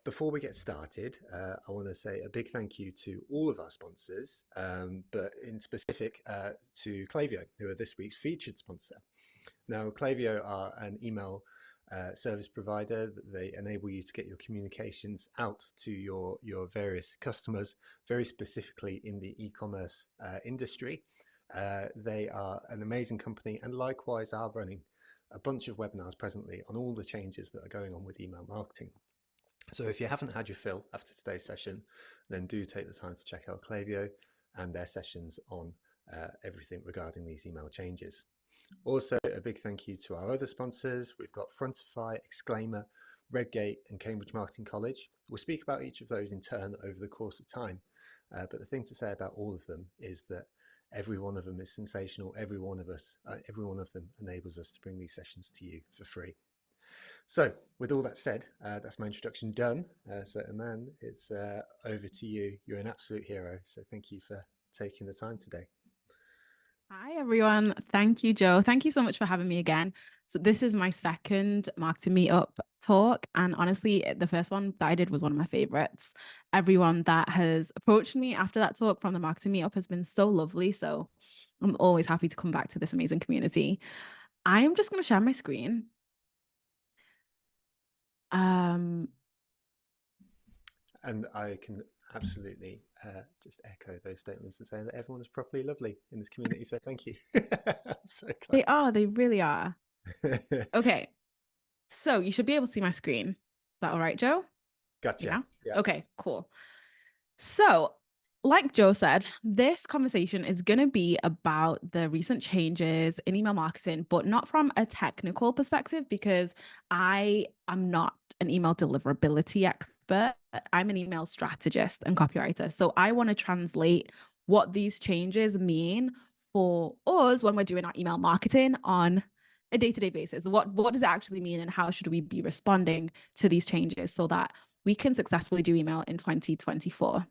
Before we get started, I want to say a big thank you to all of our sponsors, but in specific to Klayvio, who are this week's featured sponsor. Now, Klayvio are an email service provider. They enable you to get your communications out to your various customers, very specifically in the e-commerce industry. They are an amazing company and likewise are running a bunch of webinars presently on all the changes that are going on with email marketing. So if you haven't had your fill after today's session, then do take the time to check out Klayvio and their sessions on everything regarding these email changes. Also, a big thank you to our other sponsors. We've got Frontify, Exclaimer, Redgate and Cambridge Marketing College. We'll speak about each of those in turn over the course of time. But the thing to say about all of them is that every one of them is sensational. Every one of them enables us to bring these sessions to you for free. So with all that said, that's my introduction done. So Eman, it's over to you. You're an absolute hero. So thank you for taking the time today. Hi, everyone. Thank you, Joe. Thank you so much for having me again. So this is my second Marketing Meetup talk. And honestly, the first one that I did was one of my favorites. Everyone that has approached me after that talk from the Marketing Meetup has been so lovely. So I'm always happy to come back to this amazing community. I am just going to share my screen. And I can absolutely just echo those statements and say that everyone is properly lovely in this community. So thank you. I'm so glad. They really are. Okay. So you should be able to see my screen. Is that all right, Joe? Gotcha. Yeah. Okay, cool. So, like Joe said, this conversation is going to be about the recent changes in email marketing, but not from a technical perspective, because I am not an email deliverability expert. I'm an email strategist and copywriter. So I want to translate what these changes mean for us when we're doing our email marketing on a day-to-day basis. What does it actually mean, and how should we be responding to these changes so that we can successfully do email in 2024?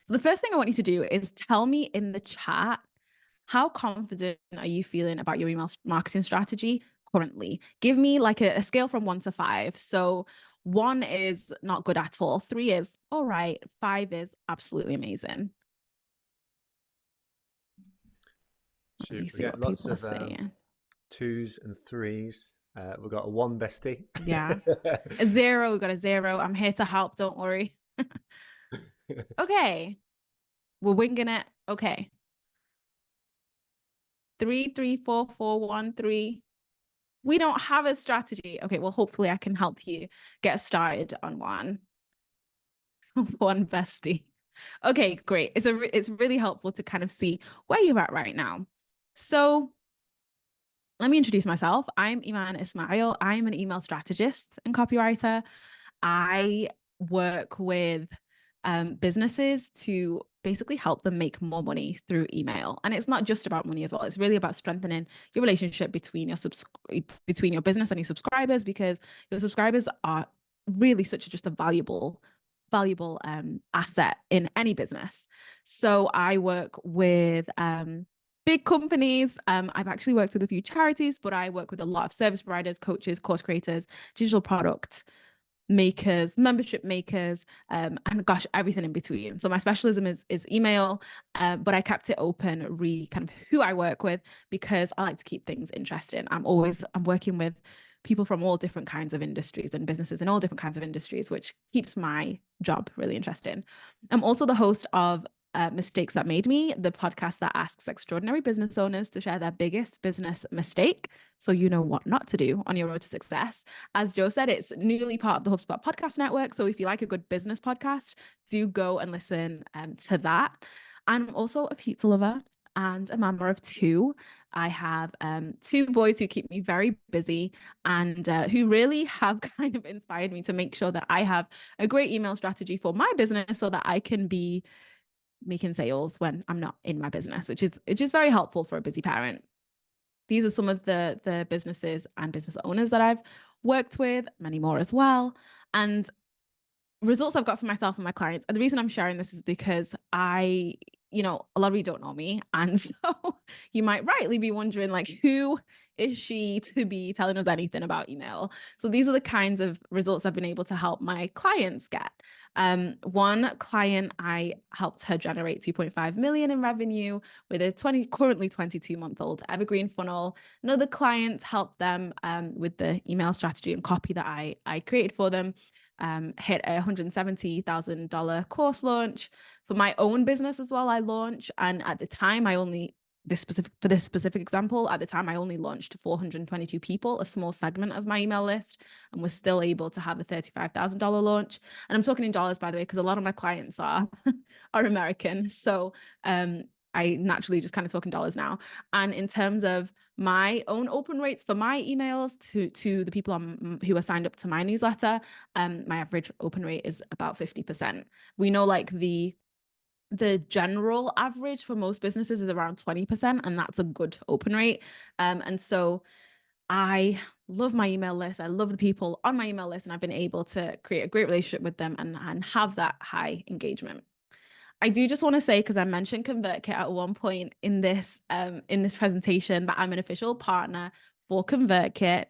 So the first thing I want you to do is tell me in the chat, how confident are you feeling about your email marketing strategy currently? Give me like a scale from 1 to 5. So 1 is not good at all. 3 is all right. 5 is absolutely amazing. Shoot, we get lots of 2s and 3s. We've got a 1 bestie. Yeah. A 0. We've got a 0. I'm here to help. Don't worry. Okay. We're winging it. Okay. 3, 3, 4, 4, 1, 3. We don't have a strategy. Okay, well, hopefully I can help you get started on one. 1 bestie. Okay, great. It's really helpful to kind of see where you're at right now. So let me introduce myself. I'm Eman Ismail. I'm an email strategist and copywriter. I work with businesses to basically help them make more money through email. And it's not just about money as well. It's really about strengthening your relationship between your business and your subscribers, because your subscribers are really just a valuable asset in any business. So I work with big companies. I've actually worked with a few charities, but I work with a lot of service providers, coaches, course creators, digital product makers, membership makers, and gosh, everything in between. So my specialism is email, but I kept it open, kind of who I work with, because I like to keep things interesting. I'm working with people from all different kinds of industries and businesses in all different kinds of industries, which keeps my job really interesting. I'm also the host of Mistakes That Made Me, the podcast that asks extraordinary business owners to share their biggest business mistake, so you know what not to do on your road to success. As Joe said, it's newly part of the HubSpot podcast network. So if you like a good business podcast, do go and listen to that. I'm also a pizza lover and a mama of 2. I have 2 boys who keep me very busy and who really have kind of inspired me to make sure that I have a great email strategy for my business so that I can be making sales when I'm not in my business, which is very helpful for a busy parent. These are some of the businesses and business owners that I've worked with, many more as well. And results I've got for myself and my clients. And the reason I'm sharing this is because a lot of you don't know me. And so you might rightly be wondering, like, who is she to be telling us anything about email? So these are the kinds of results I've been able to help my clients get. One client, I helped her generate 2.5 million in revenue with a currently 22-month-old evergreen funnel. Another client helped them with the email strategy and copy that I created for them. Hit a $170,000 course launch. For my own business as well, I launched, and at the time for this specific example, at the time I only launched to 422 people, a small segment of my email list, and was still able to have a $35,000 launch. And I'm talking in dollars, by the way, because a lot of my clients are American. So I naturally just kind of talk in dollars now. And in terms of my own open rates for my emails to the people who are signed up to my newsletter, my average open rate is about 50%. We know like the general average for most businesses is around 20%, and that's a good open rate. And so I love my email list. I love the people on my email list, and I've been able to create a great relationship with them and have that high engagement. I do just want to say, because I mentioned ConvertKit at one point in this presentation, that I'm an official partner for ConvertKit,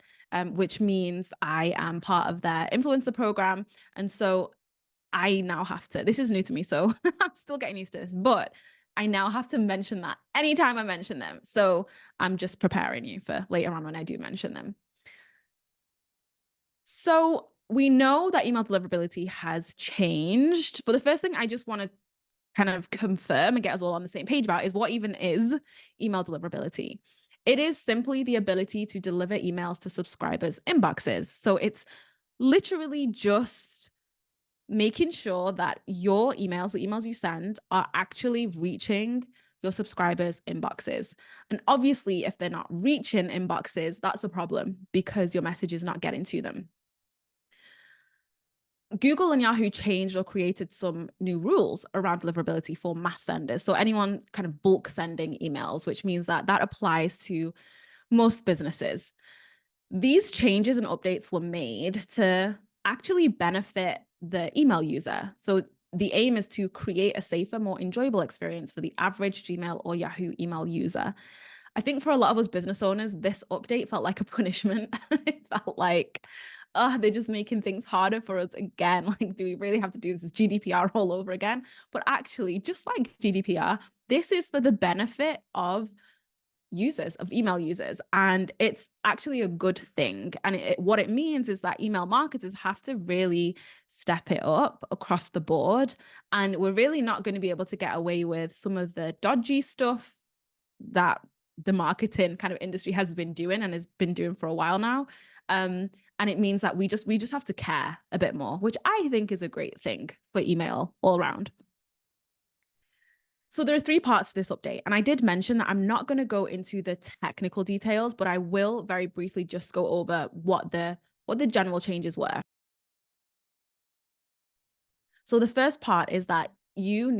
which means I am part of their influencer program. And so I now have to, this is new to me, so I'm still getting used to this, but I now have to mention that anytime I mention them. So I'm just preparing you for later on when I do mention them. So we know that email deliverability has changed, but the first thing I just want to kind of confirm and get us all on the same page about is what even is email deliverability. It is simply the ability to deliver emails to subscribers' inboxes. So it's literally just making sure that your emails, the emails you send, are actually reaching your subscribers' inboxes. And obviously, if they're not reaching inboxes, that's a problem because your message is not getting to them. Google and Yahoo changed or created some new rules around deliverability for mass senders. So anyone kind of bulk sending emails, which means that applies to most businesses. These changes and updates were made to actually benefit the email user. So the aim is to create a safer, more enjoyable experience for the average Gmail or Yahoo email user. I think for a lot of us business owners, this update felt like a punishment. It felt like, they're just making things harder for us again. Like, do we really have to do this GDPR all over again? But actually, just like GDPR, this is for the benefit of users, of email users, and it's actually a good thing. And what it means is that email marketers have to really step it up across the board, and we're really not going to be able to get away with some of the dodgy stuff that the marketing kind of industry has been doing and has been doing for a while now. And it means that we just have to care a bit more, which I think is a great thing for email all around. So there are three parts to this update. And I did mention that I'm not going to go into the technical details, but I will very briefly just go over what the general changes were. So the first part is that you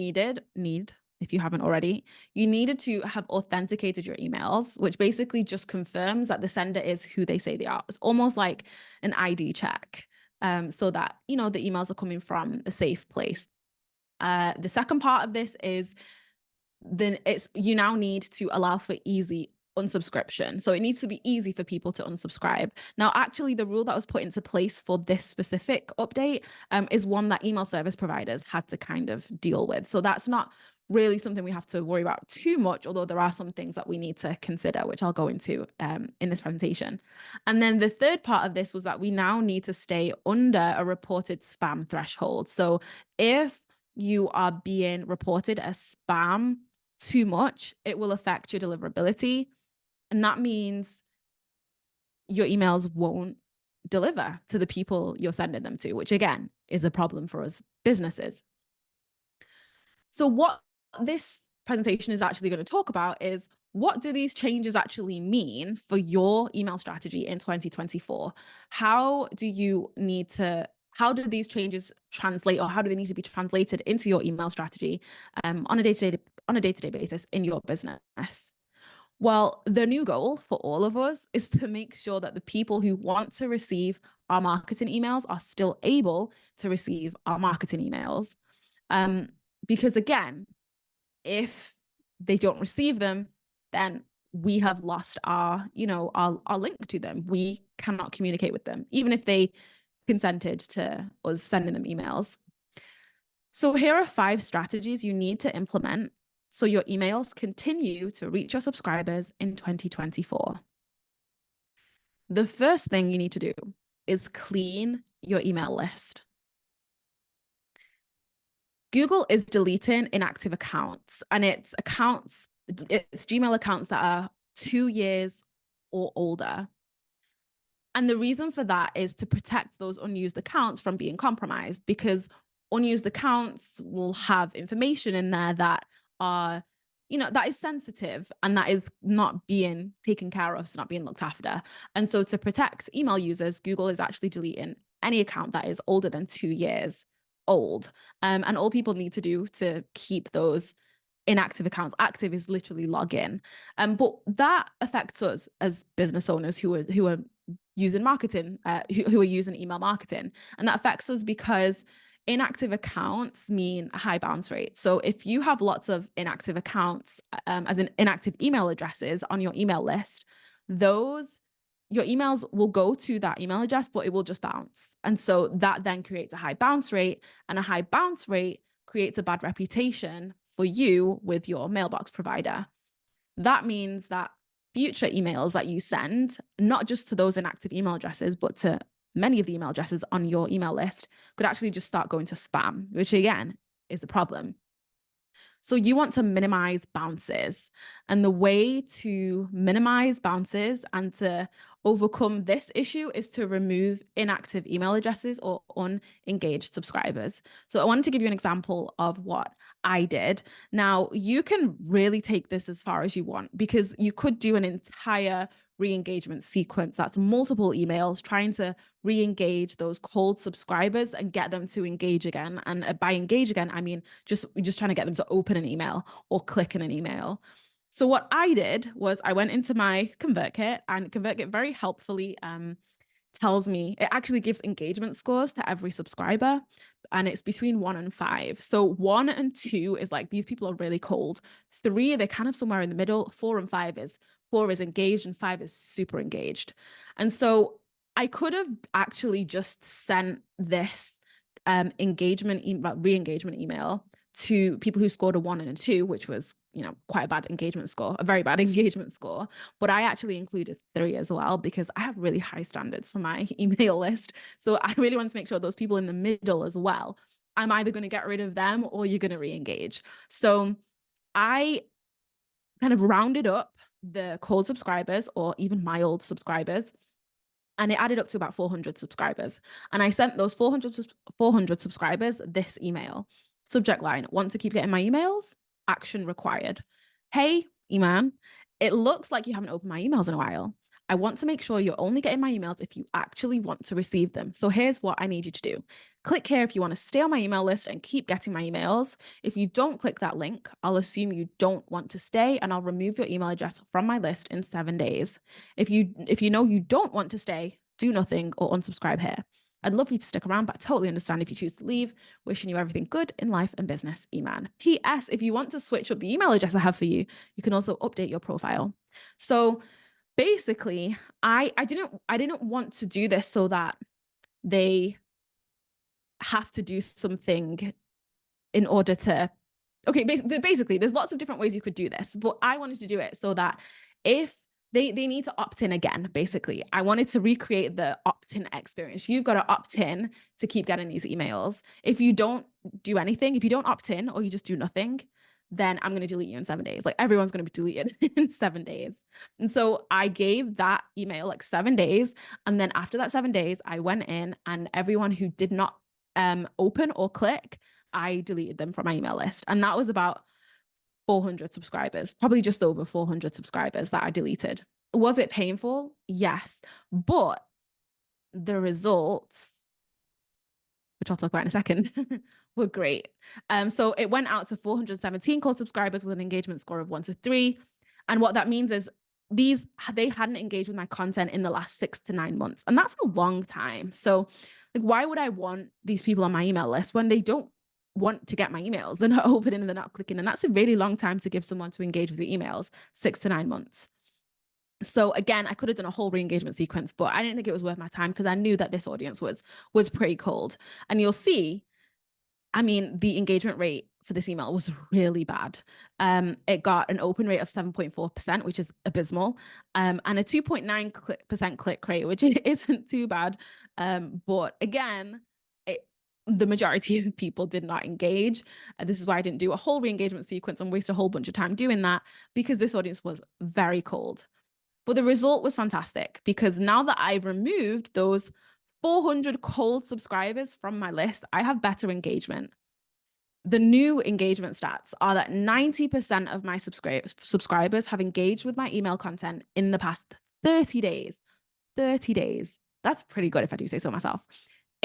if you haven't already, you needed to have authenticated your emails, which basically just confirms that the sender is who they say they are. It's almost like an ID check, so that, the emails are coming from a safe place. The second part of this is you now need to allow for easy unsubscription. So it needs to be easy for people to unsubscribe. Now, actually, the rule that was put into place for this specific update is one that email service providers had to kind of deal with. So that's not really something we have to worry about too much, although there are some things that we need to consider, which I'll go into in this presentation. And then the third part of this was that we now need to stay under a reported spam threshold. So if you are being reported as spam too much, it will affect your deliverability. And that means your emails won't deliver to the people you're sending them to, which again is a problem for us businesses. So what this presentation is actually going to talk about is, what do these changes actually mean for your email strategy in 2024? How do these changes translate, or how do they need to be translated into your email strategy on a day-to-day basis in your business? Well, the new goal for all of us is to make sure that the people who want to receive our marketing emails are still able to receive our marketing emails. Because again, if they don't receive them, then we have lost our, our link to them. We cannot communicate with them, even if they consented to us sending them emails. So here are 5 strategies you need to implement so your emails continue to reach your subscribers in 2024. The first thing you need to do is clean your email list. Google is deleting inactive accounts, and it's Gmail accounts that are 2 years or older. And the reason for that is to protect those unused accounts from being compromised, because unused accounts will have information in there that are, that is sensitive and that is not being taken care of, it's not being looked after. And so to protect email users, Google is actually deleting any account that is older than 2 years old. And all people need to do to keep those inactive accounts active is literally log in. But that affects us as business owners who are using marketing, who are using email marketing. And that affects us because inactive accounts mean a high bounce rate. So if you have lots of inactive accounts, as in inactive email addresses on your email list, your emails will go to that email address, but it will just bounce. And so that then creates a high bounce rate, and a high bounce rate creates a bad reputation for you with your mailbox provider. That means that future emails that you send, not just to those inactive email addresses, but to many of the email addresses on your email list, could actually just start going to spam, which again is a problem. So you want to minimize bounces. And the way to minimize bounces and to overcome this issue is to remove inactive email addresses or unengaged subscribers. So I wanted to give you an example of what I did. Now, you can really take this as far as you want, because you could do an entire re-engagement sequence. That's multiple emails trying to re-engage those cold subscribers and get them to engage again. And by engage again, I mean just trying to get them to open an email or click in an email. So what I did was I went into my ConvertKit, and ConvertKit very helpfully tells me, it actually gives engagement scores to every subscriber, and it's between 1 and 5. So 1 and 2 is like, these people are really cold. 3, they're kind of somewhere in the middle. 4 and 5 is 4 is engaged and 5 is super engaged. And so I could have actually just sent this re-engagement email to people who scored a 1 and a 2, which was, quite a bad engagement score, a very bad engagement score. But I actually included 3 as well, because I have really high standards for my email list. So I really want to make sure those people in the middle as well, I'm either going to get rid of them or you're going to re-engage. So I kind of rounded up the cold subscribers, or even mild subscribers, and it added up to about 400 subscribers. And I sent those 400 subscribers this email. Subject line: want to keep getting my emails? Action required. Hey, Eman, it looks like you haven't opened my emails in a while. I want to make sure you're only getting my emails if you actually want to receive them. So here's what I need you to do. Click here if you want to stay on my email list and keep getting my emails. If you don't click that link, I'll assume you don't want to stay, and I'll remove your email address from my list in 7 days. If you know you don't want to stay, do nothing or unsubscribe here. I'd love you to stick around, but I totally understand if you choose to leave. Wishing you everything good in life and business, Eman. P.S. If you want to switch up the email address I have for you, you can also update your profile. So basically, I didn't want to do this so that they have to do something in order to, okay, basically there's lots of different ways you could do this, but I wanted to do it so that if they need to opt in again, basically. I wanted to recreate the opt-in experience. You've got to opt in to keep getting these emails. If you don't do anything, if you don't opt in or you just do nothing, then I'm going to delete you in 7 days. Like, everyone's going to be deleted in 7 days. And so I gave that email like 7 days. And then after that 7 days, I went in, and everyone who did not open or click, I deleted them from my email list. And that was about 400 subscribers, probably just over 400 subscribers that I deleted. Was it painful? Yes. But the results, which I'll talk about in a second, were great. So it went out to 417 cold subscribers with an engagement score of 1 to 3. And what that means is they hadn't engaged with my content in the last 6 to 9 months. And that's a long time. So like, why would I want these people on my email list when they don't want to get my emails? They're not opening and they're not clicking. And that's a really long time to give someone to engage with your emails, 6 to 9 months. So again, I could have done a whole re-engagement sequence, but I didn't think it was worth my time because I knew that this audience was pretty cold. And you'll see, I mean, the engagement rate for this email was really bad. It got an open rate of 7.4%, which is abysmal, and a 2.9% click rate, which isn't too bad. But again, the majority of people did not engage. This is why I didn't do a whole re-engagement sequence and waste a whole bunch of time doing that, because this audience was very cold. But the result was fantastic, because now that I've removed those 400 cold subscribers from my list, I have better engagement. The new engagement stats are that 90% of my subscribers have engaged with my email content in the past 30 days. 30 days. That's pretty good if I do say so myself.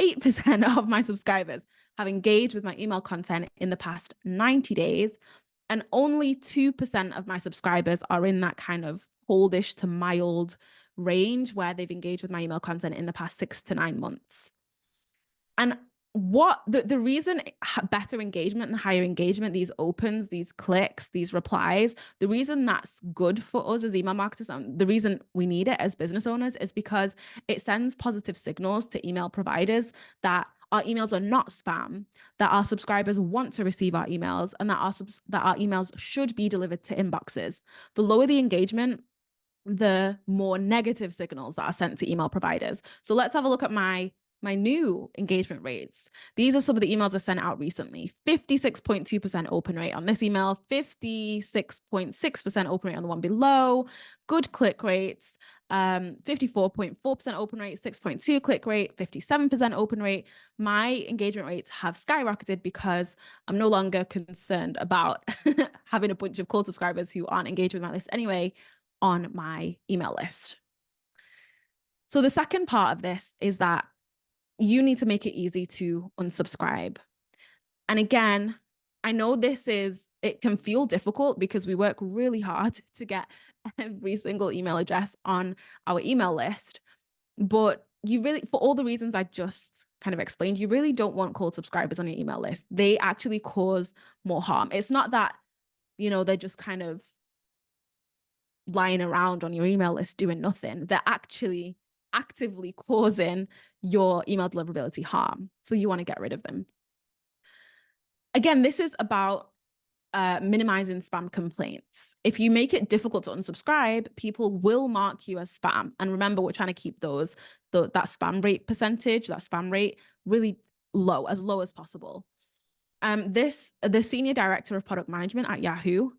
8% of my subscribers have engaged with my email content in the past 90 days. And only 2% of my subscribers are in that kind of coldish to mild range where they've engaged with my email content in the past 6 to 9 months. And what the reason better engagement and higher engagement, these opens, these clicks, these replies, the reason that's good for us as email marketers, and the reason we need it as business owners, is because it sends positive signals to email providers that our emails are not spam, that our subscribers want to receive our emails, and that our emails should be delivered to inboxes. The lower the engagement, the more negative signals that are sent to email providers. So let's have a look at my new engagement rates. These are some of the emails I sent out recently. 56.2% open rate on this email, 56.6% open rate on the one below, good click rates, 54.4% open rate, 6.2 click rate, 57% open rate. My engagement rates have skyrocketed because I'm no longer concerned about having a bunch of cold subscribers who aren't engaged with my list anyway on my email list. So the second part of this is that you need to make it easy to unsubscribe. And again, I know it can feel difficult because we work really hard to get every single email address on our email list. But you really, for all the reasons I just kind of explained, you really don't want cold subscribers on your email list. They actually cause more harm. It's not that, they're just kind of lying around on your email list doing nothing. They're actually actively causing your email deliverability harm. So you want to get rid of them. Again, this is about minimizing spam complaints. If you make it difficult to unsubscribe, people will mark you as spam. And remember, we're trying to keep that spam rate percentage, that spam rate really low as possible. The senior director of product management at Yahoo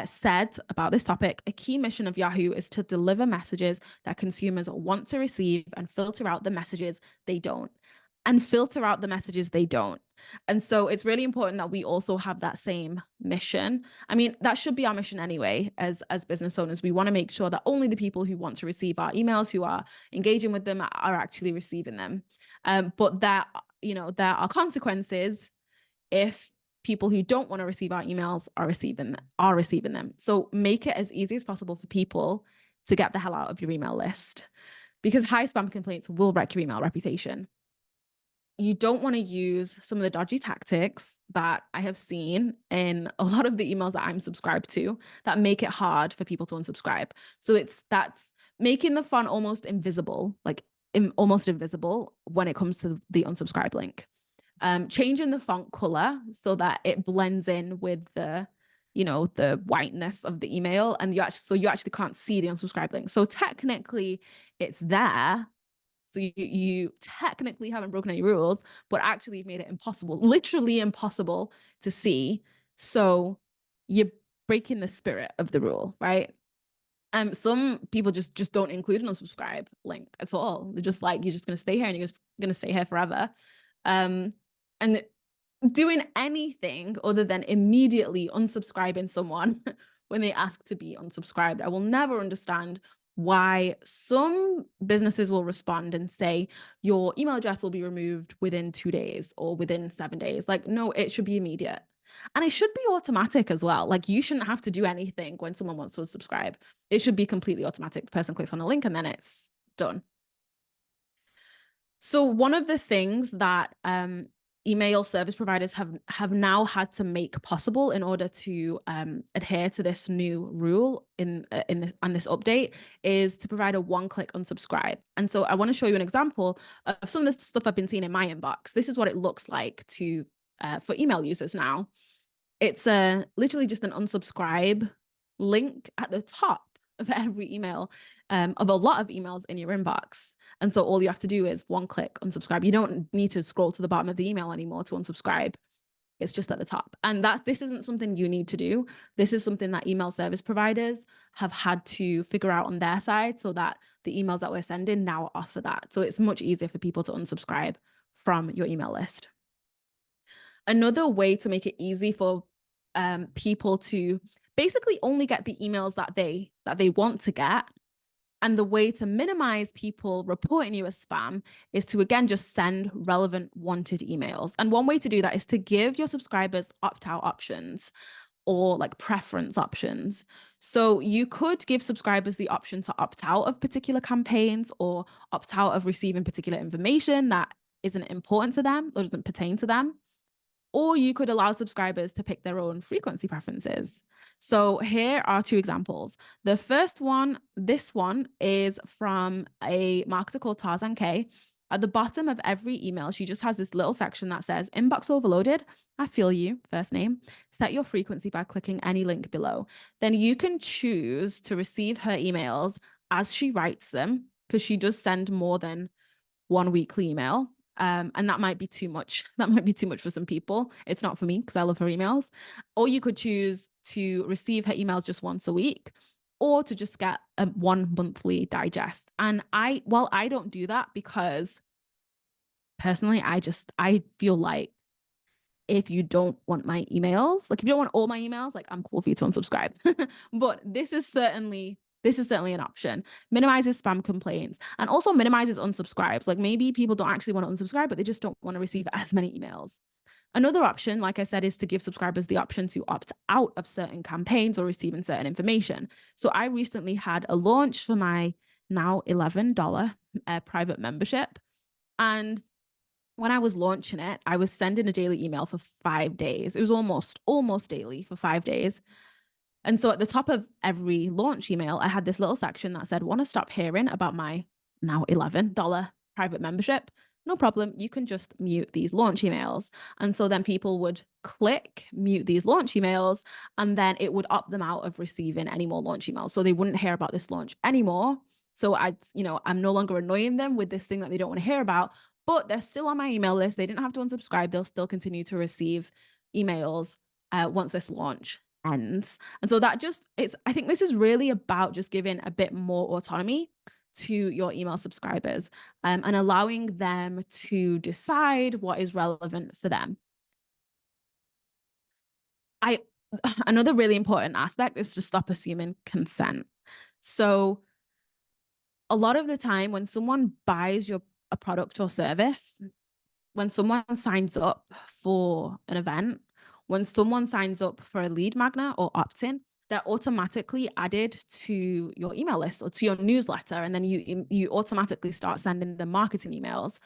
said about this topic, a key mission of Yahoo is to deliver messages that consumers want to receive and filter out the messages they don't. And so it's really important that we also have that same mission. I mean, that should be our mission anyway, as business owners. We want to make sure that only the people who want to receive our emails, who are engaging with them, are actually receiving them. But there are consequences if people who don't want to receive our emails are receiving them. So make it as easy as possible for people to get the hell out of your email list, because high spam complaints will wreck your email reputation. You don't want to use some of the dodgy tactics that I have seen in a lot of the emails that I'm subscribed to that make it hard for people to unsubscribe. So that's making the font almost invisible, when it comes to the unsubscribe link. Changing the font color so that it blends in with the whiteness of the email, and you actually can't see the unsubscribe link. So technically it's there. So you technically haven't broken any rules, but actually you've made it impossible, literally impossible to see. So you're breaking the spirit of the rule, right? Some people just don't include an unsubscribe link at all. They're just like, you're just going to stay here and you're just going to stay here forever. And doing anything other than immediately unsubscribing someone when they ask to be unsubscribed. I will never understand why some businesses will respond and say your email address will be removed within 2 days or within 7 days. Like, no, it should be immediate. And it should be automatic as well. Like, you shouldn't have to do anything when someone wants to subscribe. It should be completely automatic. The person clicks on a link and then it's done. So one of the things that email service providers have now had to make possible in order to adhere to this new rule in this update is to provide a one-click unsubscribe. And so I want to show you an example of some of the stuff I've been seeing in my inbox. This is what it looks like to for email users now. It's literally just an unsubscribe link at the top of every email, of a lot of emails in your inbox. And so all you have to do is one click unsubscribe. You don't need to scroll to the bottom of the email anymore to unsubscribe. It's just at the top. And this isn't something you need to do. This is something that email service providers have had to figure out on their side so that the emails that we're sending now offer that. So it's much easier for people to unsubscribe from your email list. Another way to make it easy for people to basically only get the emails that they want to get, and the way to minimize people reporting you as spam is to, again, just send relevant wanted emails. And one way to do that is to give your subscribers opt-out options or like preference options. So you could give subscribers the option to opt out of particular campaigns or opt out of receiving particular information that isn't important to them or doesn't pertain to them. Or you could allow subscribers to pick their own frequency preferences. So here are two examples. The first one, this one is from a marketer called Tarzan K. At the bottom of every email, she just has this little section that says, inbox overloaded, I feel you, first name. Set your frequency by clicking any link below. Then you can choose to receive her emails as she writes them, because she does send more than one weekly email. And that might be too much. That might be too much for some people. It's not for me because I love her emails. Or you could choose to receive her emails just once a week, or to just get a 1 monthly digest. And while I don't do that, because personally, I feel like if you don't want my emails, like if you don't want all my emails, like I'm cool for you to unsubscribe. But this is certainly an option. Minimizes spam complaints and also minimizes unsubscribes. Like maybe people don't actually want to unsubscribe, but they just don't want to receive as many emails. Another option, like I said, is to give subscribers the option to opt out of certain campaigns or receiving certain information. So I recently had a launch for my now $11 private membership. And when I was launching it, I was sending a daily email for 5 days. It was almost daily for 5 days. And so at the top of every launch email, I had this little section that said, want to stop hearing about my now $11 private membership? No problem. You can just mute these launch emails. And so then people would click mute these launch emails, and then it would opt them out of receiving any more launch emails. So they wouldn't hear about this launch anymore. So I'm no longer annoying them with this thing that they don't want to hear about, but they're still on my email list. They didn't have to unsubscribe. They'll still continue to receive emails once this launch ends. And so I think this is really about just giving a bit more autonomy to your email subscribers, and allowing them to decide what is relevant for them. Another really important aspect is to stop assuming consent. So a lot of the time when someone buys a product or service, when someone signs up for an event, when someone signs up for a lead magnet or opt-in, they're automatically added to your email list or to your newsletter. And then you automatically start sending them marketing emails.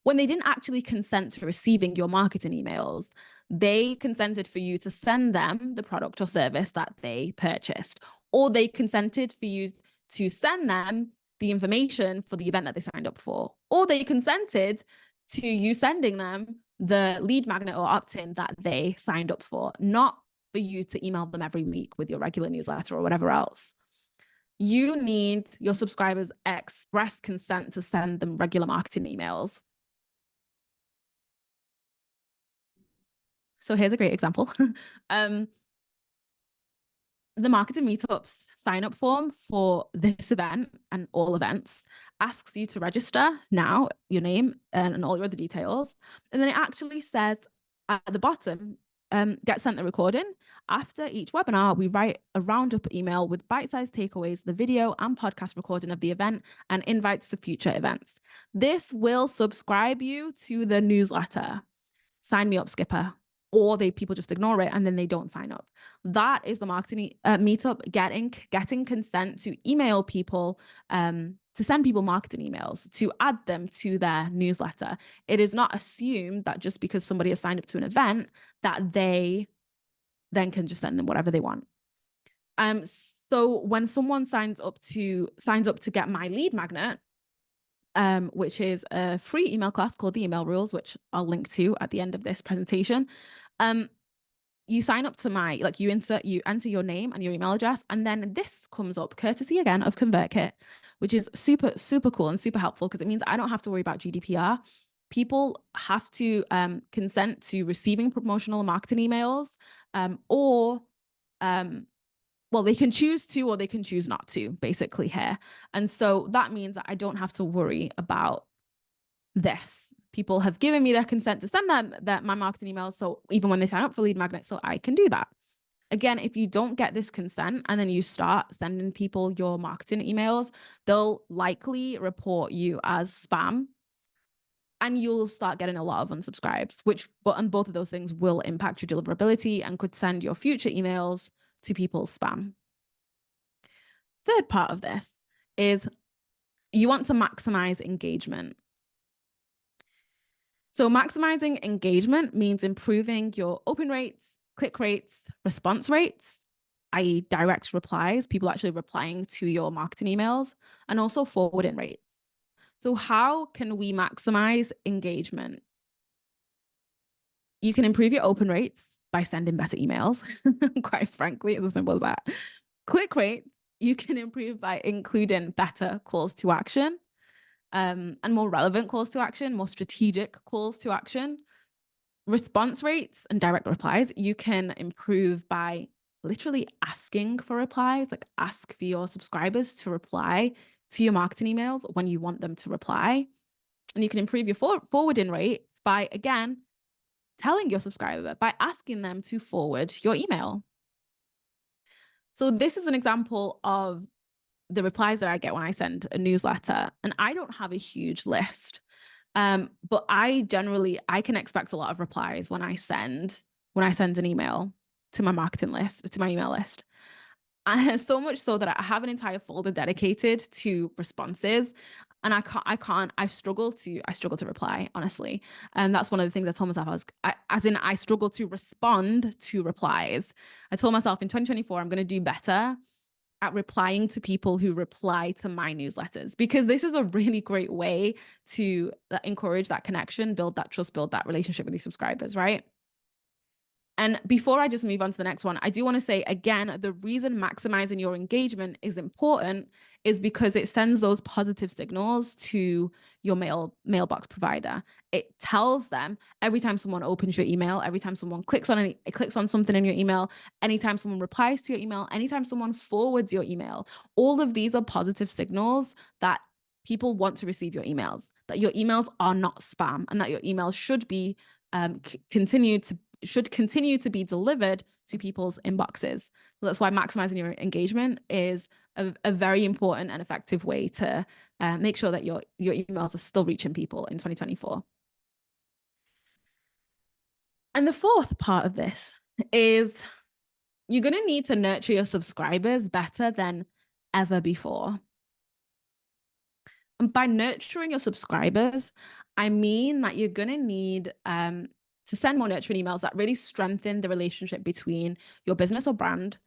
When they didn't actually consent to receiving your marketing emails, they consented for you to send them the product or service that they purchased, or they consented for you to send them the information for the event that they signed up for, or they consented to you sending them the lead magnet or opt-in that they signed up for, not for you to email them every week with your regular newsletter or whatever else. You need your subscribers' express consent to send them regular marketing emails. So here's a great example. The Marketing Meetups sign-up form for this event and all events asks you to register now, your name and all your other details. And then it actually says at the bottom, get sent the recording. After each webinar, we write a roundup email with bite-sized takeaways, the video and podcast recording of the event, and invites to future events. This will subscribe you to the newsletter. Sign me up, Skipper. Or people just ignore it and then they don't sign up. That is the Marketing Meetup getting consent to email people to send people marketing emails, to add them to their newsletter. It is not assumed that just because somebody has signed up to an event that they then can just send them whatever they want. So when someone signs up to get my lead magnet, which is a free email class called the Email Rules, which I'll link to at the end of this presentation, you sign up to you enter your name and your email address, and then this comes up, courtesy again of ConvertKit, which is super, super cool and super helpful because it means I don't have to worry about GDPR. People have to consent to receiving promotional marketing emails, well, they can choose to, or they can choose not to, basically here. And so that means that I don't have to worry about this. People have given me their consent to send my marketing emails. So even when they sign up for lead magnets, so I can do that. Again, if you don't get this consent and then you start sending people your marketing emails, they'll likely report you as spam. And you'll start getting a lot of unsubscribes, and both of those things will impact your deliverability and could send your future emails to people's spam. Third part of this is you want to maximize engagement. So maximizing engagement means improving your open rates, click rates, response rates, i.e. direct replies, people actually replying to your marketing emails, and also forwarding rates. So how can we maximize engagement? You can improve your open rates by sending better emails. Quite frankly, it's as simple as that. Click rate, you can improve by including better calls to action, and more relevant calls to action, more strategic calls to action. Response rates and direct replies, you can improve by literally asking for replies, like ask for your subscribers to reply to your marketing emails when you want them to reply. And you can improve your forwarding rates by, again, telling your subscriber, by asking them to forward your email. So this is an example of the replies that I get when I send a newsletter, and I don't have a huge list. But I can expect a lot of replies when I send an email to my marketing list, to my email list. So much so that I have an entire folder dedicated to responses, and I struggle to reply, honestly. And that's one of the things I told myself. I struggle to respond to replies. I told myself in 2024, I'm going to do better at replying to people who reply to my newsletters, because this is a really great way to encourage that connection, build that trust, build that relationship with your subscribers, right? And before I just move on to the next one, I do want to say, again, the reason maximizing your engagement is important is because it sends those positive signals to your mailbox provider. It tells them every time someone opens your email, every time someone clicks on something in your email, anytime someone replies to your email, anytime someone forwards your email, all of these are positive signals that people want to receive your emails, that your emails are not spam, and that your emails should be continue to be delivered to people's inboxes. So that's why maximizing your engagement is a very important and effective way to make sure that your emails are still reaching people in 2024. And the fourth part of this is you're going to need to nurture your subscribers better than ever before. And by nurturing your subscribers, I mean that you're going to need to send more nurturing emails that really strengthen the relationship between your business or brand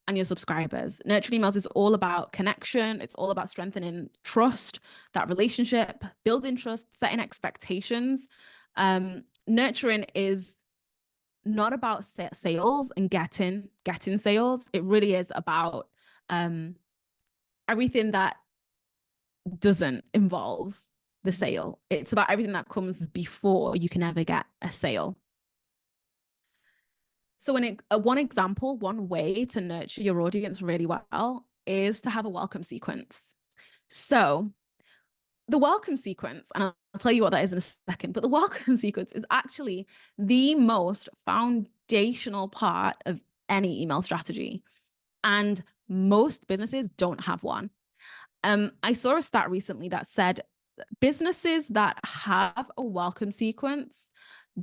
and your subscribers. Nurturing emails is all about connection. It's all about strengthening trust, that relationship, building trust, setting expectations. Nurturing is not about sales and getting sales. It really is about everything that doesn't involve the sale. It's about everything that comes before you can ever get a sale. So one way to nurture your audience really well is to have a welcome sequence. So the welcome sequence, and I'll tell you what that is in a second, but the welcome sequence is actually the most foundational part of any email strategy. And most businesses don't have one. I saw a stat recently that said businesses that have a welcome sequence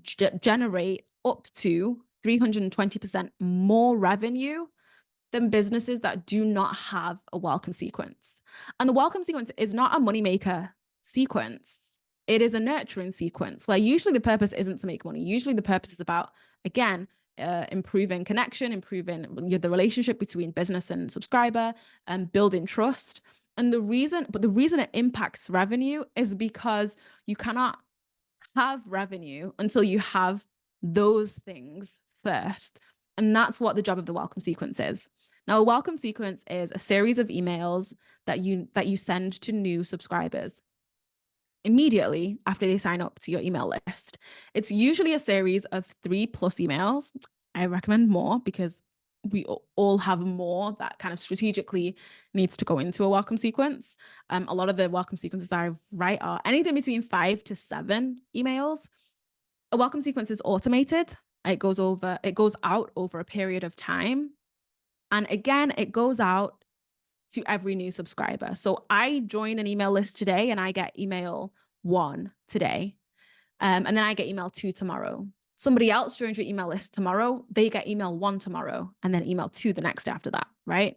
generate up to 320% more revenue than businesses that do not have a welcome sequence. And the welcome sequence is not a moneymaker sequence. It is a nurturing sequence where usually the purpose isn't to make money. Usually the purpose is about, again, improving connection, improving the relationship between business and subscriber, and building trust. And the reason it impacts revenue is because you cannot have revenue until you have those things first. And that's what the job of the welcome sequence is. Now, a welcome sequence is a series of emails that you send to new subscribers immediately after they sign up to your email list. It's usually a series of 3+ emails. I recommend more because we all have more that kind of strategically needs to go into a welcome sequence. A lot of the welcome sequences I write are anything between 5 to 7 emails. A welcome sequence is automated. It goes out over a period of time. And again, it goes out to every new subscriber. So I join an email list today and I get email 1 today. And then I get email 2 tomorrow. Somebody else joins your email list tomorrow, they get email 1 tomorrow, and then email 2 the next day after that, right?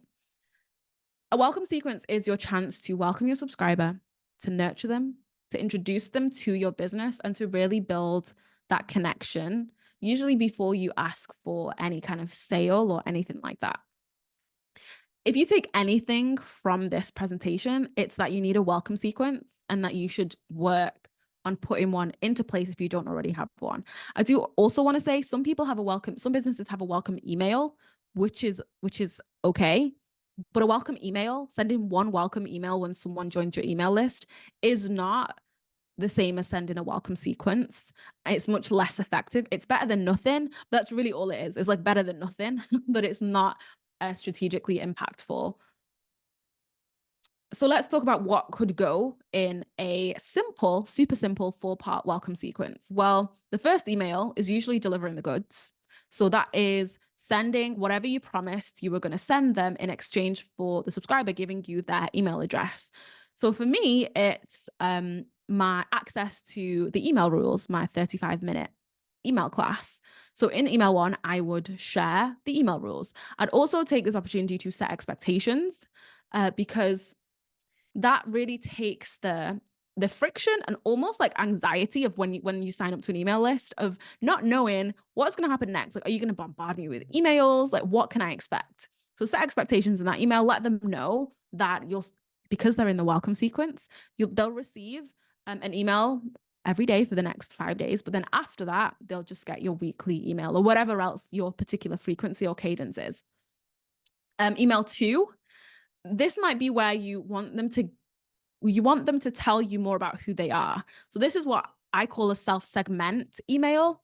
A welcome sequence is your chance to welcome your subscriber, to nurture them, to introduce them to your business, and to really build that connection, usually before you ask for any kind of sale or anything like that. If you take anything from this presentation, it's that you need a welcome sequence and that you should work on putting one into place if you don't already have one. I do also want to say some businesses have a welcome email, which is okay. But a welcome email, sending one welcome email when someone joins your email list, is not the same as sending a welcome sequence. It's much less effective. It's better than nothing. That's really all it is. It's like better than nothing, but it's not strategically impactful. So let's talk about what could go in a super simple 4-part welcome sequence. Well, the first email is usually delivering the goods. So that is sending whatever you promised you were going to send them in exchange for the subscriber giving you their email address. So for me, it's my access to the email rules, my 35-minute email class. So in email 1, I would share the email rules. I'd also take this opportunity to set expectations because that really takes the friction and almost like anxiety of when you sign up to an email list of not knowing what's going to happen next. Like, are you going to bombard me with emails? Like, what can I expect? So set expectations in that email. Let them know that because they're in the welcome sequence, they'll receive an email every day for the next 5 days. But then after that, they'll just get your weekly email or whatever else your particular frequency or cadence is. Email 2. This might be where you want them to tell you more about who they are. So this is what I call a self-segment email.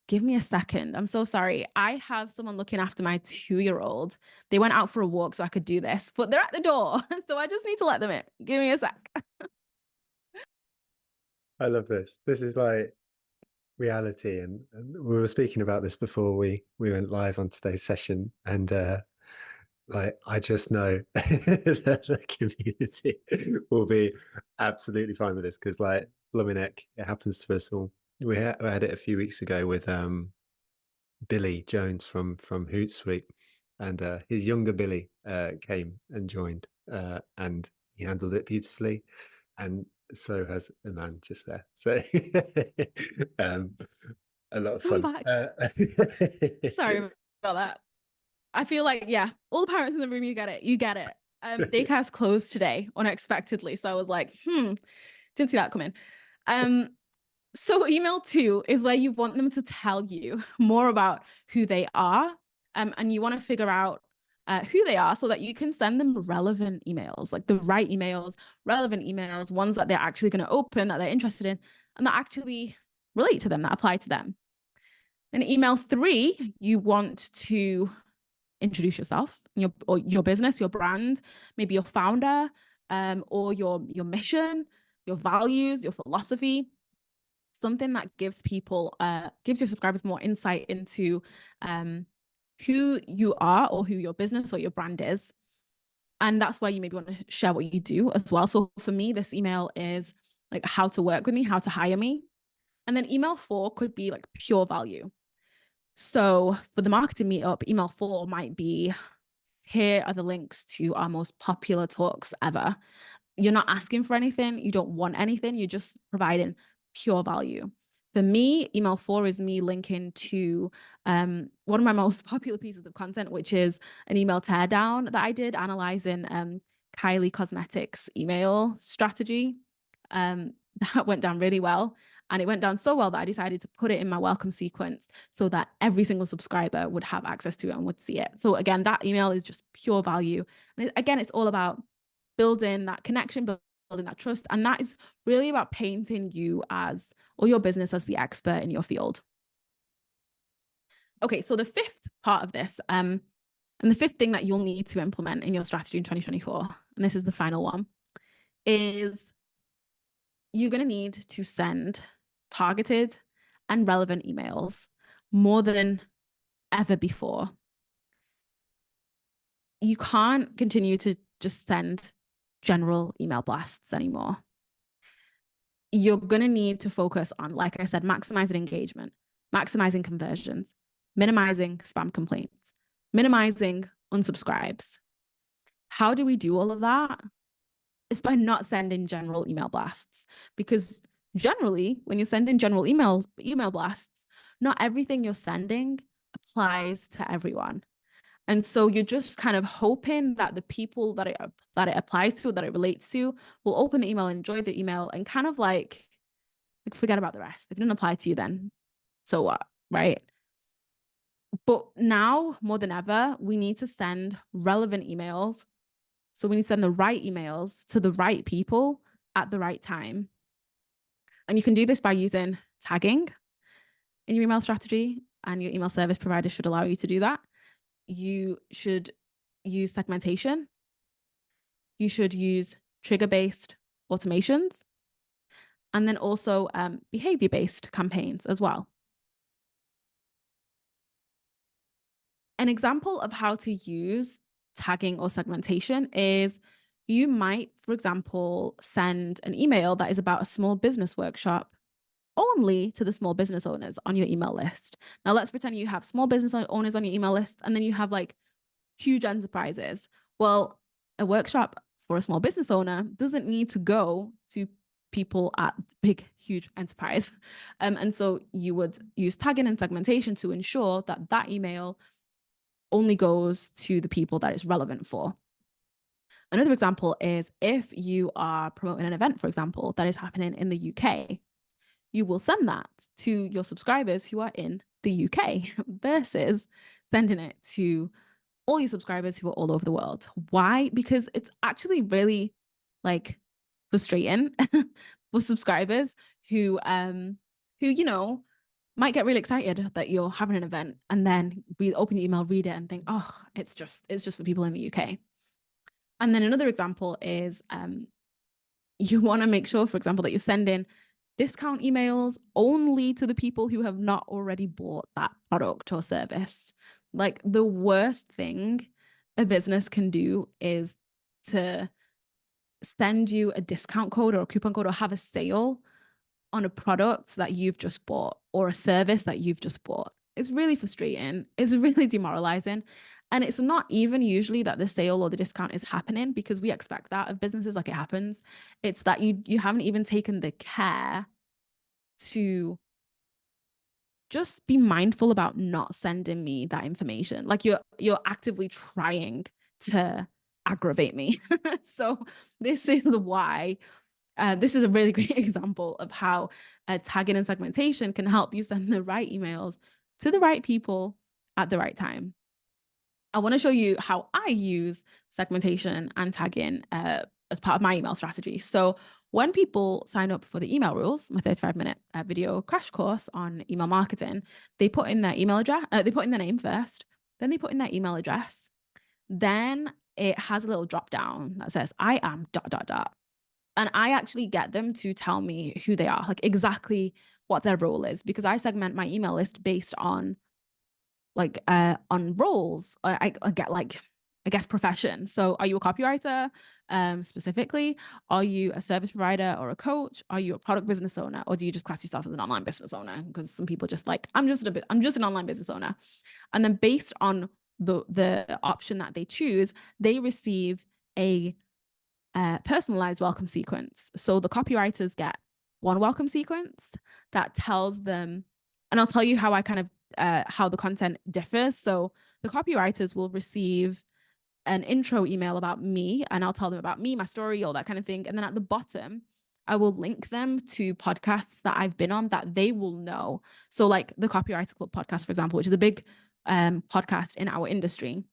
Give me a second. I'm so sorry. I have someone looking after my 2-year-old. They went out for a walk so I could do this, but they're at the door. So I just need to let them in. Give me a sec. I love this. This is like reality. And we were speaking about this before we went live on today's session. And like, I just know that the community will be absolutely fine with this because, like, blooming heck, it happens to us all. We had it a few weeks ago with Billy Jones from Hootsuite, and his younger Billy came and joined, and he handled it beautifully, and so has Eman just there. So a lot of I'm fun. back. Sorry about that. I feel like, yeah, all the parents in the room, you get it. Daycare's closed today unexpectedly. So I was like, didn't see that coming. So email 2 is where you want them to tell you more about who they are. And you want to figure out who they are so that you can send them relevant emails, like the right emails, relevant emails, ones that they're actually going to open, that they're interested in, and that actually relate to them, that apply to them. In email 3, you want to introduce yourself, your business, your brand, maybe your founder, or your mission, your values, your philosophy, something that gives your subscribers more insight into who you are or who your business or your brand is. And that's why you maybe want to share what you do as well. So for me, this email is like how to work with me, how to hire me. And then email 4 could be like pure value. So for the marketing meetup, email 4 might be, here are the links to our most popular talks ever. You're not asking for anything. You don't want anything. You're just providing pure value. For me, email 4 is me linking to one of my most popular pieces of content, which is an email teardown that I did analyzing Kylie Cosmetics email strategy. That went down really well. And it went down so well that I decided to put it in my welcome sequence so that every single subscriber would have access to it and would see it. So again, that email is just pure value. And again, it's all about building that connection, building that trust. And that is really about painting you as, or your business as, the expert in your field. Okay, so the fifth part of this, and the fifth thing that you'll need to implement in your strategy in 2024, and this is the final one, is you're going to need to send targeted and relevant emails more than ever before. You can't continue to just send general email blasts anymore. You're going to need to focus on, like I said, maximizing engagement, maximizing conversions, minimizing spam complaints, minimizing unsubscribes. How do we do all of that? It's by not sending general email blasts, because generally, when you're sending general email blasts, not everything you're sending applies to everyone. And so you're just kind of hoping that the people that it applies to, that it relates to, will open the email and enjoy the email and kind of like forget about the rest. If it doesn't apply to you, then so what, right? But now more than ever, we need to send relevant emails. So we need to send the right emails to the right people at the right time. And you can do this by using tagging in your email strategy, and your email service provider should allow you to do that. You should use segmentation. You should use trigger-based automations, and then also behavior-based campaigns as well. An example of how to use tagging or segmentation is you might, for example, send an email that is about a small business workshop only to the small business owners on your email list. Now, let's pretend you have small business owners on your email list, and then you have like huge enterprises. Well, a workshop for a small business owner doesn't need to go to people at big, huge enterprise. And so you would use tagging and segmentation to ensure that that email only goes to the people that it's relevant for. Another example is if you are promoting an event, for example, that is happening in the UK, you will send that to your subscribers who are in the UK versus sending it to all your subscribers who are all over the world. Why? Because it's actually really like frustrating for subscribers who you know might get really excited that you're having an event, and then open your email, read it, and think, oh, it's just for people in the UK. And then another example is you want to make sure, for example, that you're sending discount emails only to the people who have not already bought that product or service. Like, the worst thing a business can do is to send you a discount code or a coupon code or have a sale on a product that you've just bought or a service that you've just bought. It's really frustrating. It's really demoralizing. And it's not even usually that the sale or the discount is happening because we expect that of businesses, like it happens. It's that you haven't even taken the care to just be mindful about not sending me that information. Like you're actively trying to aggravate me. So this is why this is a really great example of how tagging and segmentation can help you send the right emails to the right people at the right time. I want to show you how I use segmentation and tagging as part of my email strategy. So when people sign up for the Email Rules, my 35-minute video crash course on email marketing, they put in their email address, they put in their name first, then they put in their email address. Then it has a little drop down that says, I am ... And I actually get them to tell me who they are, like exactly what their role is, because I segment my email list based on on roles. I get like, I guess, profession. So are you a copywriter specifically? Are you a service provider or a coach? Are you a product business owner? Or do you just class yourself as an online business owner? Because some people just like, I'm just an online business owner. And then based on the option that they choose, they receive a personalized welcome sequence. So the copywriters get one welcome sequence that tells them, and I'll tell you how I kind of how the content differs. So the copywriters will receive an intro email about me, and I'll tell them about me, my story, all that kind of thing. And then at the bottom, I will link them to podcasts that I've been on that they will know. So like the Copywriter Club podcast, for example, which is a big podcast in our industry.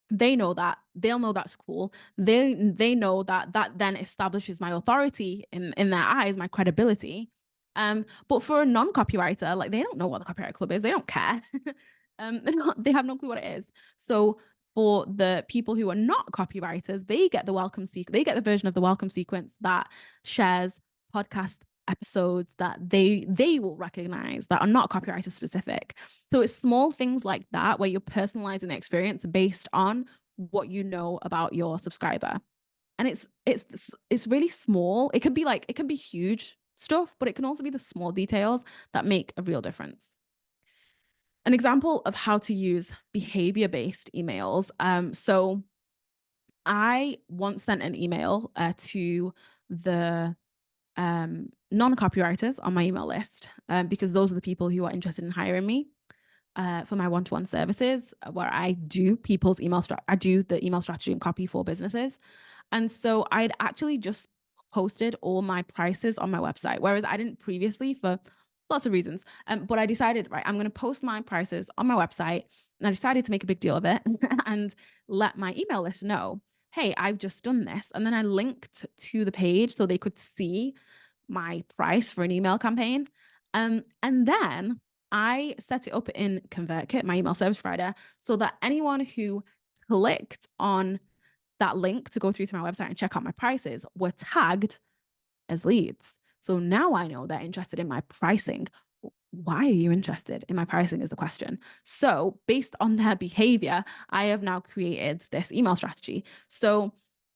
They know that, they'll know that's cool. They know that then establishes my authority in their eyes, my credibility. But for a non-copywriter, like they don't know what the Copywriter Club is. They don't care. They have no clue what it is. So for the people who are not copywriters, they get the welcome they get the version of the welcome sequence that shares podcast episodes that they will recognize that are not copywriter specific. So it's small things like that where you're personalizing the experience based on what you know about your subscriber. And it's really small. It can be huge stuff, but it can also be the small details that make a real difference. An example of how to use behavior-based emails. So I once sent an email to the non-copywriters on my email list because those are the people who are interested in hiring me for my one-to-one services, where I do I do the email strategy and copy for businesses. And so I'd actually just posted all my prices on my website, whereas I didn't previously for lots of reasons. But I decided, right, I'm going to post my prices on my website, and I decided to make a big deal of it and let my email list know, hey, I've just done this. And then I linked to the page so they could see my price for an email campaign. And then I set it up in ConvertKit, my email service provider, so that anyone who clicked on that link to go through to my website and check out my prices were tagged as leads. So now I know they're interested in my pricing. Why are you interested in my pricing is the question. So based on their behavior, I have now created this email strategy. So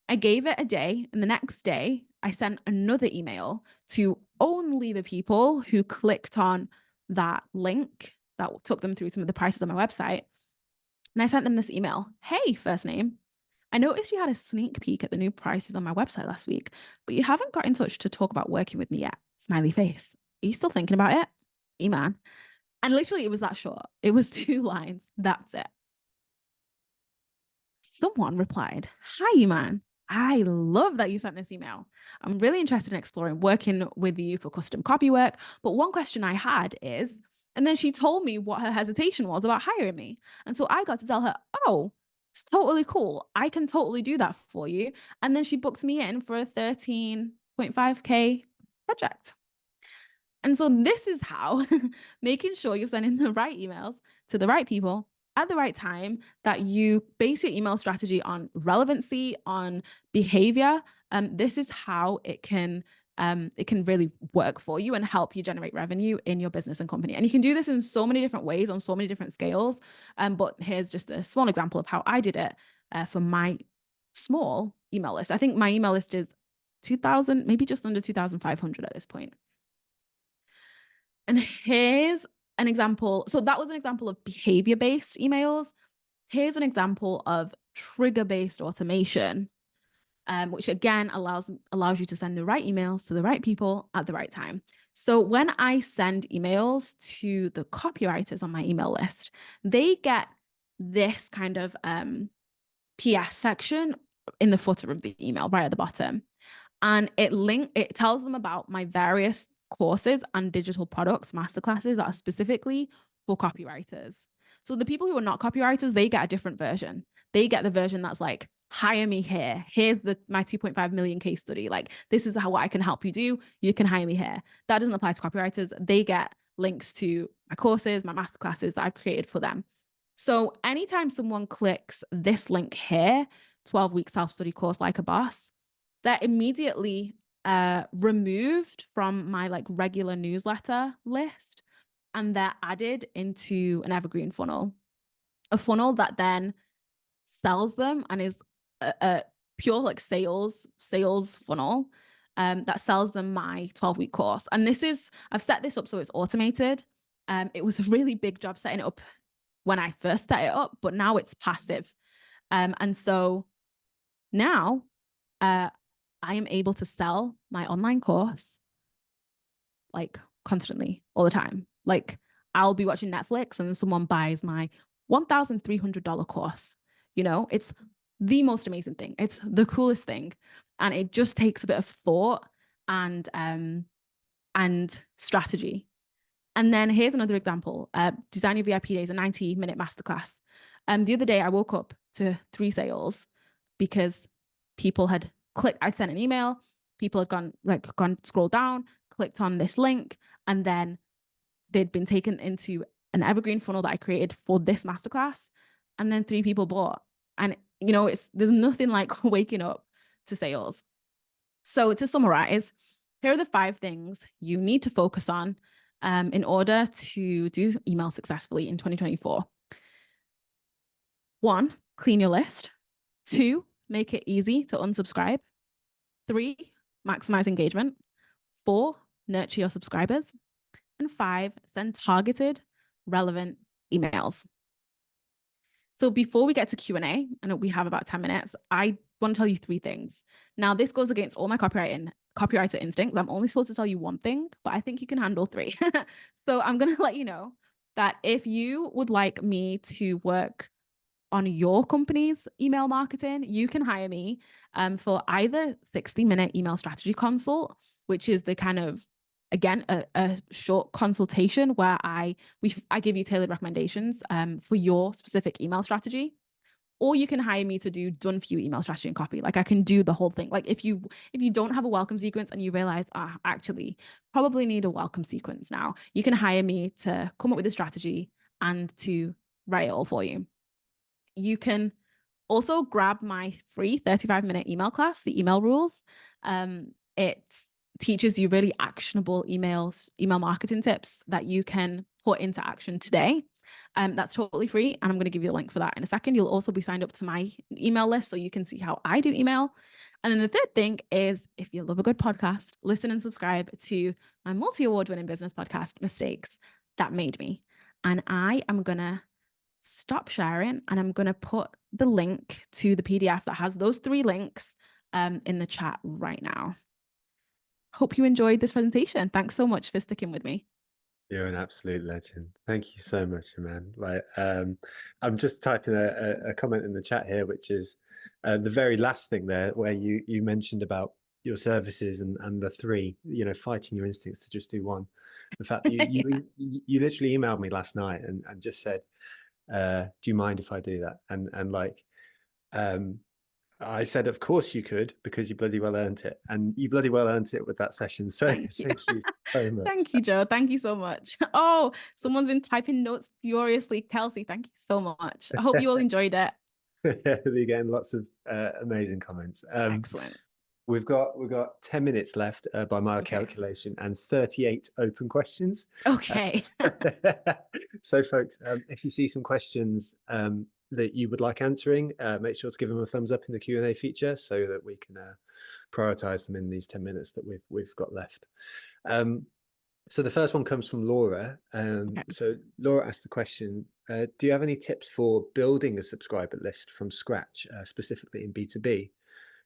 I gave it a day, and the next day I sent another email to only the people who clicked on that link that took them through some of the prices on my website. And I sent them this email. Hey, first name, I noticed you had a sneak peek at the new prices on my website last week, but you haven't got in touch to talk about working with me yet. Smiley face. Are you still thinking about it? Eman. And literally, it was that short. It was 2 lines. That's it. Someone replied, hi, Eman. I love that you sent this email. I'm really interested in exploring working with you for custom copy work. But one question I had is, and then she told me what her hesitation was about hiring me. And so I got to tell her, oh, it's totally cool. I can totally do that for you. And then she booked me in for a 13.5K project. And so this is how making sure you're sending the right emails to the right people at the right time, that you base your email strategy on relevancy, on behavior. This is how it can really work for you and help you generate revenue in your business and company. And you can do this in so many different ways on so many different scales. But here's just a small example of how I did it for my small email list. I think my email list is 2,000, maybe just under 2,500 at this point. And here's an example. So that was an example of behavior-based emails. Here's an example of trigger-based automation, which again allows you to send the right emails to the right people at the right time. So when I send emails to the copywriters on my email list, they get this kind of PS section in the footer of the email right at the bottom. And it tells them about my various courses and digital products, masterclasses that are specifically for copywriters. So the people who are not copywriters, they get a different version. They get the version that's like, hire me here. Here's my 2.5 million case study. Like, this is what I can help you do. You can hire me here. That doesn't apply to copywriters. They get links to my courses, my masterclasses that I've created for them. So anytime someone clicks this link here, 12-week self-study course like a boss, they're immediately removed from my like regular newsletter list, and they're added into an evergreen funnel, a funnel that then sells them and is a pure like sales funnel that sells them my 12-week course. And I've set this up so it's automated. It was a really big job setting it up when I first set it up, but now it's passive. And so now I am able to sell my online course like constantly, all the time. Like I'll be watching Netflix and someone buys my $1,300 course. You know, it's the most amazing thing. It's the coolest thing. And it just takes a bit of thought and strategy. And then here's another example. Design Your VIP Day is a 90-minute masterclass. The other day I woke up to 3 sales because people had clicked. I'd sent an email. People had gone scroll down, clicked on this link, and then they'd been taken into an evergreen funnel that I created for this masterclass. And then 3 people bought. And you know, there's nothing like waking up to sales. So to summarize, here are the 5 things you need to focus on in order to do email successfully in 2024. 1, clean your list. 2, make it easy to unsubscribe. 3, maximize engagement. 4, nurture your subscribers. And 5, send targeted, relevant emails. So before we get to Q&A, I know we have about 10 minutes, I want to tell you 3 things. Now, this goes against all my copywriter instincts. I'm only supposed to tell you 1 thing, but I think you can handle 3. So I'm going to let you know that if you would like me to work on your company's email marketing, you can hire me for either 60-minute email strategy consult, which is the kind of, again, a short consultation where I give you tailored recommendations for your specific email strategy. Or you can hire me to do done for you email strategy and copy. Like I can do the whole thing. Like if you don't have a welcome sequence and you realize, actually probably need a welcome sequence now, you can hire me to come up with a strategy and to write it all for you. You can also grab my free 35-minute email class, the email rules. It teaches you really actionable email marketing tips that you can put into action today. That's totally free. And I'm going to give you a link for that in a second. You'll also be signed up to my email list so you can see how I do email. And then the third thing is, if you love a good podcast, listen and subscribe to my multi-award winning business podcast, Mistakes That Made Me. And I am going to stop sharing and I'm going to put the link to the PDF that has those 3 links in the chat right now. Hope you enjoyed this presentation. Thanks so much for sticking with me. You're an absolute legend. Thank you so much, Eman. Like, I'm just typing a comment in the chat here, which is the very last thing there, where you mentioned about your services and the 3, you know, fighting your instincts to just do 1. The fact that you literally emailed me last night and just said, do you mind if I do that? And like, I said, of course you could, because you bloody well earned it. And you bloody well earned it with that session. So thank you so much. Thank you, Joe. Thank you so much. Oh, someone's been typing notes furiously. Kelsey, thank you so much. I hope you all enjoyed it. You're getting lots of amazing comments. Excellent. We've got 10 minutes left by my calculation and 38 open questions. Okay. So folks, if you see some questions that you would like answering, make sure to give them a thumbs up in the Q&A feature so that we can prioritize them in these 10 minutes that we've got left. So the first one comes from Laura. So Laura asked the question, do you have any tips for building a subscriber list from scratch, specifically in B2B,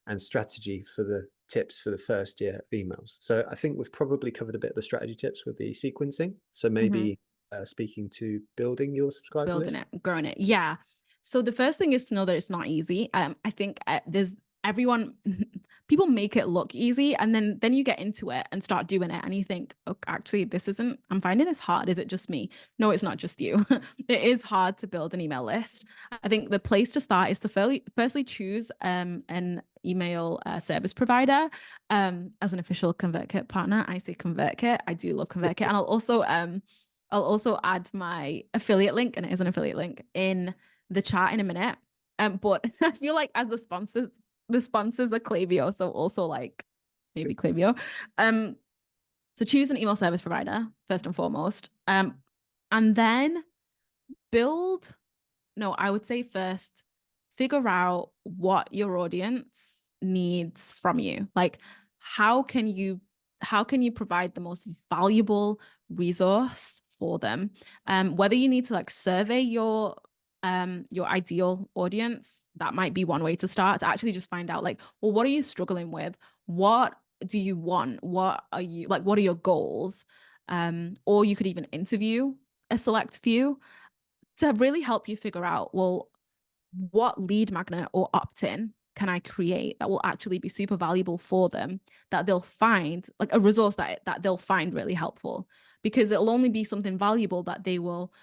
and strategy for the tips for the first year of emails? So I think we've probably covered a bit of the strategy tips with the sequencing. So maybe speaking to building your subscriber list. Building it, growing it. Yeah. So the first thing is to know that it's not easy. I think people make it look easy, and then you get into it and start doing it and you think, oh, actually I'm finding this hard. Is it just me? No, it's not just you. It is hard to build an email list. I think the place to start is to firstly choose an email service provider as an official ConvertKit partner. I say ConvertKit. I do love ConvertKit. And I'll also add my affiliate link, and it is an affiliate link, in the chat in a minute. But I feel like as the sponsors are Klayvio, so also like maybe Klayvio. So choose an email service provider first and foremost, and then I would say first figure out what your audience needs from you. Like, how can you provide the most valuable resource for them. Whether you need to like survey your ideal audience, that might be one way to start, to actually just find out like, well, what are you struggling with? What do you want? What are your goals? Or you could even interview a select few to really help you figure out, well, what lead magnet or opt-in can I create that will actually be super valuable for them, that they'll find like a resource that they'll find really helpful, because it'll only be something valuable that they will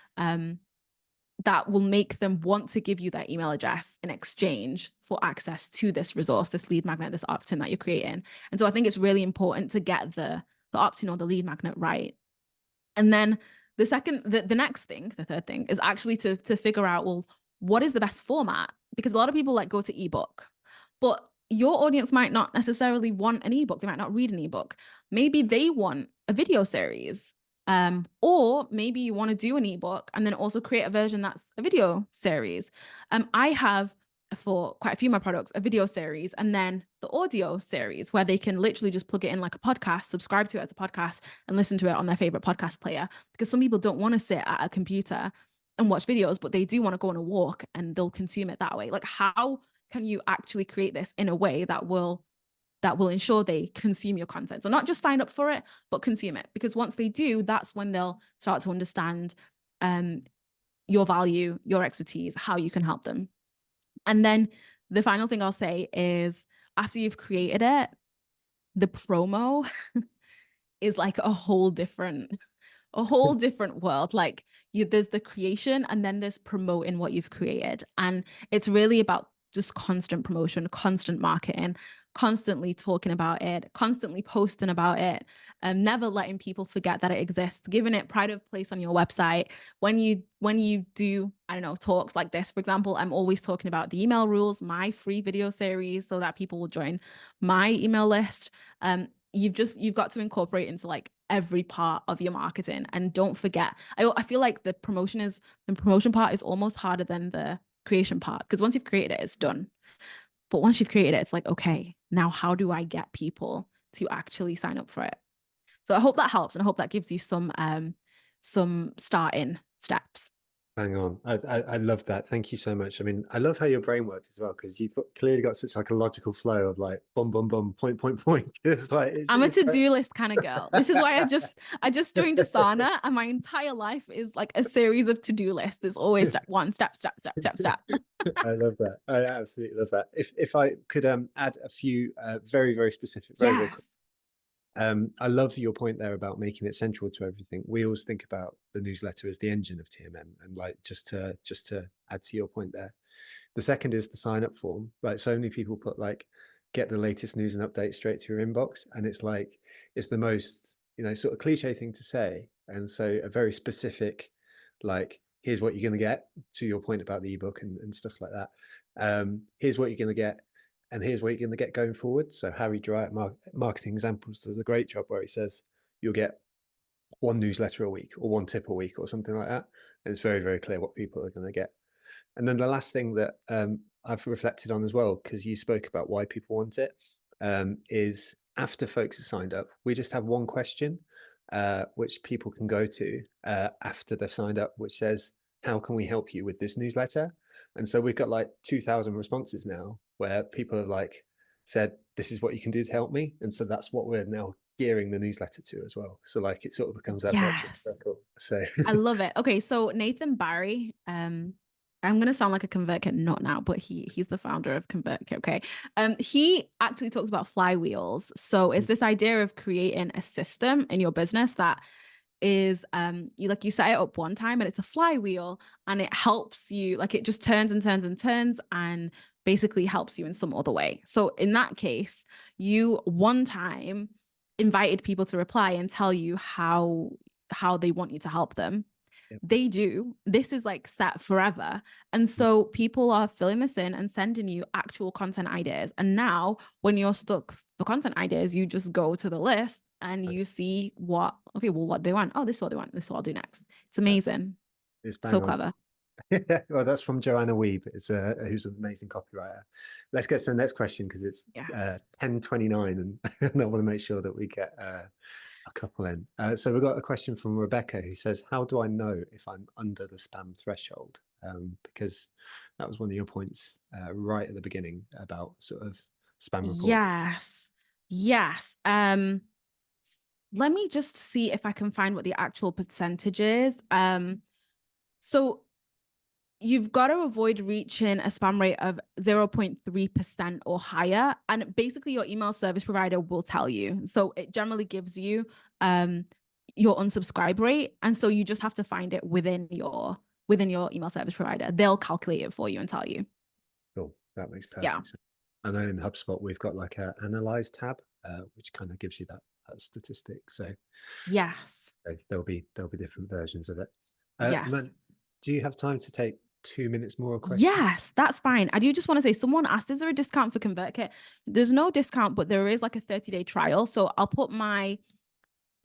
that will make them want to give you their email address in exchange for access to this resource, this lead magnet, this opt-in that you're creating. And so I think it's really important to get the opt-in or the lead magnet right. And then the next thing, the third thing is actually to figure out, well, what is the best format? Because a lot of people like go to ebook, but your audience might not necessarily want an ebook. They might not read an ebook. Maybe they want a video series. Or maybe you want to do an ebook and then also create a version that's a video series. I have, for quite a few of my products, a video series and then the audio series where they can literally just plug it in like a podcast, subscribe to it as a podcast and listen to it on their favorite podcast player. Because some people don't want to sit at a computer and watch videos, but they do want to go on a walk and they'll consume it that way. Like, how can you actually create this in a way that will ensure they consume your content? So not just sign up for it, but consume it. Because once they do, that's when they'll start to understand your value, your expertise, how you can help them. And then the final thing I'll say is, after you've created it, the promo is like a whole different world. Like, there's the creation and then there's promoting what you've created. And it's really about just constant promotion, constant marketing, constantly talking about it, constantly posting about it, and never letting people forget that it exists, giving it pride of place on your website. When you do, I don't know, talks like this, for example, I'm always talking about the email rules, my free video series, so that people will join my email list. You've got to incorporate into like every part of your marketing. And don't forget, I feel like the promotion part is almost harder than the creation part, because once you've created it, it's done. But once you've created it, it's like, okay, now how do I get people to actually sign up for it? So I hope that helps, and I hope that gives you some starting steps. Hang on. I love that. Thank you so much. I mean, I love how your brain works as well, because you've clearly got such like a logical flow of like boom, boom, boom, point, point, point. It's like I'm a to-do list kind of girl. This is why I just joined Asana, and my entire life is like a series of to-do lists. There's always step one, step. I love that. I absolutely love that. If I could add a few very, very specific, very, very quick. Yes. I love your point there about making it central to everything. We always think about the newsletter as the engine of TMM, and like just to add to your point there. The second is the sign up form. Like, so many people put like, get the latest news and updates straight to your inbox, and it's like, it's the most, you know, sort of cliche thing to say, and so a very specific, like, here's what you're going to get, to your point about the ebook and stuff like that. Here's what you're going to get, and here's what you're going to get going forward. So Harry Dry at Marketing Examples does a great job where he says you'll get one newsletter a week or one tip a week or something like that. And it's very, very clear what people are going to get. And then the last thing that I've reflected on as well, because you spoke about why people want it, is after folks are signed up, we just have one question which people can go to after they've signed up, which says, how can we help you with this newsletter? And so we've got like 2,000 responses now where people have like said, this is what you can do to help me. And so that's what we're now gearing the newsletter to as well. So like it sort of becomes that virtual Yes. circle. So I love it. Okay, so Nathan Barry, I'm gonna sound like a ConvertKit, not now, but he's the founder of ConvertKit. Okay, he actually talks about flywheels. So it's this idea of creating a system in your business that is you set it up one time and it's a flywheel, and it helps you, like, it just turns and turns and turns and basically helps you in some other way. So in that case, you one time invited people to reply and tell you how they want you to help them. yep. They do. This is like set forever. And so people are filling this in and sending you actual content ideas. And now when you're stuck for content ideas, you just go to the list and you see what they want. Oh, this is what they want. This is what I'll do next. It's amazing. It's So bang on. clever. Well, that's from Joanna Weeb. It's who's an amazing copywriter. Let's get to the next question, because it's Yes. 10:29, and I want to make sure that we get a couple in. So we've got a question from Rebecca who says, how do I know if I'm under the spam threshold? Because that was one of your points right at the beginning about sort of spam report. Yes. Let me just see if I can find what the actual percentage is. So you've got to avoid reaching a spam rate of 0.3% or higher. And basically your email service provider will tell you. So it generally gives you your unsubscribe rate. And so you just have to find it within your email service provider. They'll calculate it for you and tell you. Cool. That makes Yeah. perfect sense. And then in HubSpot, we've got like a analyze tab, which kind of gives you that statistic. So Yes. there'll be different versions of it. Yes. Man, do you have time to take 2 minutes more questions? Yes, that's fine. I do just want to say, someone asked, is there a discount for ConvertKit? There's no discount, but there is like a 30-day trial. So I'll put my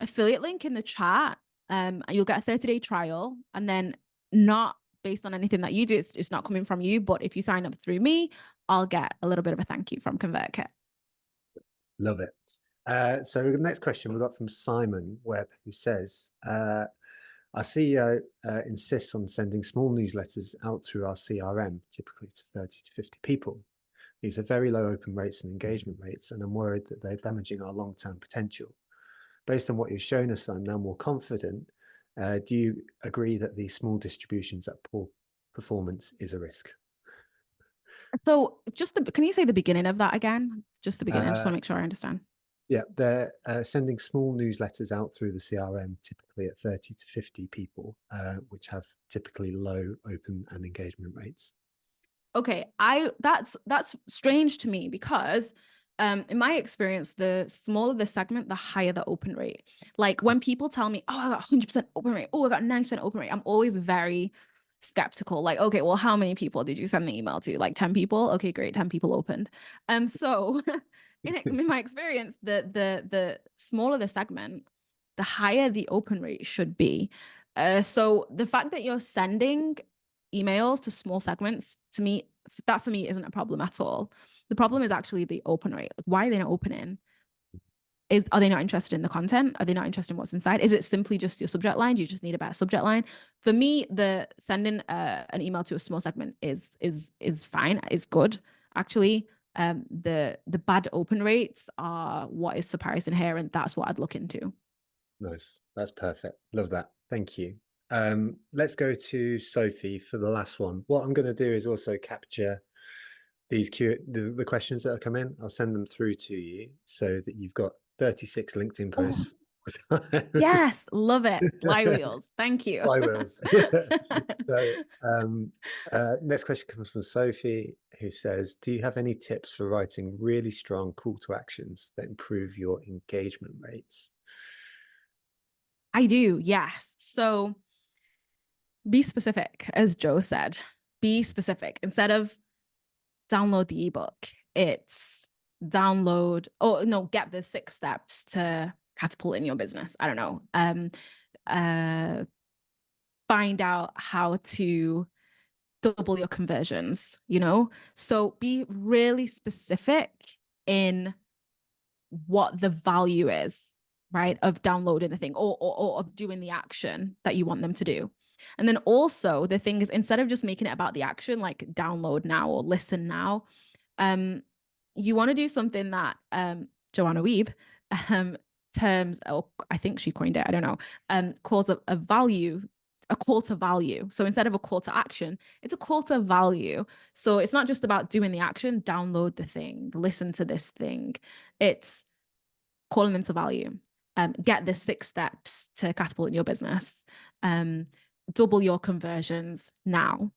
affiliate link in the chat. And you'll get a 30-day trial, and then not based on anything that you do. It's not coming from you, but if you sign up through me, I'll get a little bit of a thank you from ConvertKit. Love it. So the next question we got from Simon Webb, who says, our CEO insists on sending small newsletters out through our CRM, typically to 30 to 50 people. These are very low open rates and engagement rates, and I'm worried that they're damaging our long-term potential. Based on what you've shown us, I'm now more confident. Do you agree that these small distributions at poor performance is a risk? So can you say the beginning of that again? Just the beginning. I just want to make sure I understand. Yeah, they're sending small newsletters out through the CRM, typically at 30 to 50 people, which have typically low open and engagement rates. Okay, that's strange to me because in my experience, the smaller the segment, the higher the open rate. Like when people tell me, oh, I got 100% open rate, oh, I got 9% open rate, I'm always very skeptical. Like, okay, well, how many people did you send the email to? Like 10 people? Okay, great, 10 people opened. So in my experience, the smaller the segment, the higher the open rate should be. So the fact that you're sending emails to small segments, to me, that for me isn't a problem at all. The problem is actually the open rate. Like, why are they not opening? Are they not interested in the content? Are they not interested in what's inside? Is it simply just your subject line? Do you just need a better subject line? For me, the sending an email to a small segment is fine, is good. Actually, the bad open rates are what is surprising here, and that's what I'd look into. Nice, that's perfect. Love that. Thank you. Let's go to Sophie for the last one. What I'm going to do is also capture these the questions that have come in. I'll send them through to you so that you've got 36 LinkedIn posts. Oh, yes, love it. Flywheels. Thank you. Flywheels. So next question comes from Sophie, who says, do you have any tips for writing really strong call to actions that improve your engagement rates? I do, yes. So be specific, as Joe said. Be specific. Instead of download the ebook, it's download, or no, get the 6 steps to catapult in your business. I don't know. Find out how to double your conversions, So be really specific in what the value is, right, of downloading the thing or of doing the action that you want them to do. And then also the thing is, instead of just making it about the action, like download now or listen now, you want to do something that Joanna Weeb terms, or I think she coined it, I don't know, calls a value, a call to value. So instead of a call to action, it's a call to value. So it's not just about doing the action, download the thing, listen to this thing. It's calling them to value. Get the 6 steps to catapult in your business. Double your conversions now,